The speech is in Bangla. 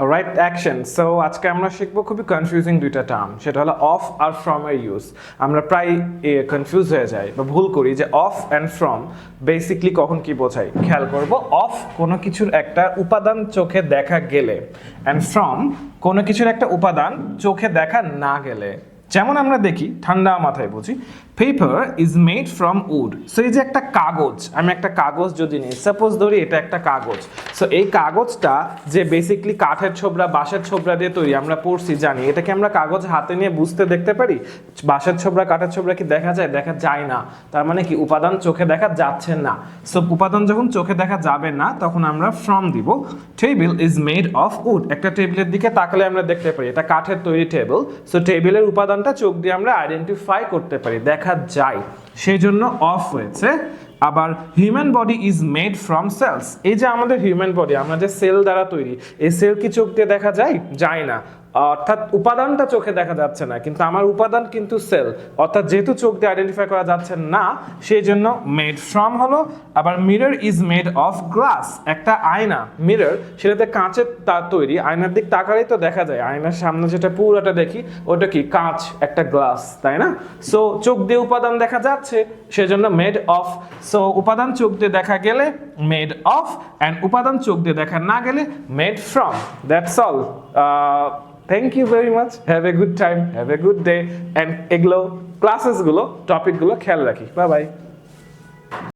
Right action. সো আজকে আমরা শিখবো খুবই কনফিউজিং দুইটা টার্ম, সেটা হলো অফ আর ফ্রম এর ইউজ। আমরা প্রায় কনফিউজ হয়ে যাই বা ভুল করি যে অফ অ্যান্ড ফ্রম বেসিকলি কখন কি বোঝায়। খেয়াল করবো, অফ কোনো কিছুর একটা উপাদান চোখে দেখা গেলে, অ্যান্ড ফ্রম কোনো কিছুর একটা উপাদান চোখে দেখা না গেলে। যেমন আমরা দেখি, ঠান্ডা মাথায় বুঝি, paper is made from would. So এই যে একটা কাগজ, আমি একটা কাগজ যদি নিই, সাপোজ ধরি এটা একটা কাগজ। সো এই কাগজটা যে বেসিকলি কাঠের ছোবড়া, বাঁশের ছোবড়া দিয়ে তৈরি, আমরা পড়ছি জানি, এটাকে আমরা কাগজ হাতে নিয়ে বুঝতে দেখতে পারি। বাঁশের ছোবড়া, কাঠের ছোবড়া কি দেখা যায়? দেখা যায় না। তার মানে কি উপাদান চোখে দেখা যাচ্ছে না। সো উপাদান যখন চোখে দেখা যাবে না, তখন আমরা ফ্রম দিব। Table is made of wood. একটা টেবিলের দিকে তাকালে আমরা দেখতে পারি এটা কাঠের তৈরি টেবিল। সো টেবিলের উপাদানটা চোখ দিয়ে আমরা আইডেন্টিফাই করতে পারি, দেখা যায়, সেই জন্য অফ হয়েছে। আবার human body is made from cells. এই যে আমাদের হিউম্যান বডি, আমরা যে সেল দ্বারা তৈরি, এই সেল কি চোখ দিয়ে দেখা যায়? যায় না। অর্থাৎ উপাদানটা চোখে দেখা যাচ্ছে না, কিন্তু আমার উপাদান কিন্তু সেল। অর্থাৎ যেহেতু চোখ দিয়ে আইডেন্টিফাই করা যাচ্ছে না, সেই জন্য মেড ফ্রম হলো। আবার mirror is made of glass. একটা আয়না, মিরর, সেটাতে কাঁচের তৈরি। আয়নার দিক তাকালেই তো দেখা যায়, আয়নার সামনে যেটা পুরোটা দেখি ওটা কি কাঁচ, একটা গ্লাস, তাই না? সো চোখ দিয়ে উপাদান দেখা যাচ্ছে, সেজন্য মেড অফ। সো উপাদান চোখ দিয়ে দেখা গেলে মেড অফ, অ্যান্ড উপাদান চোখ দিয়ে দেখা না গেলে made from. That's all. Thank you very much. Have a good time. Have a good day. And এগুলো ক্লাসেসগুলো, টপিকগুলো খেয়াল রাখি। Bye bye.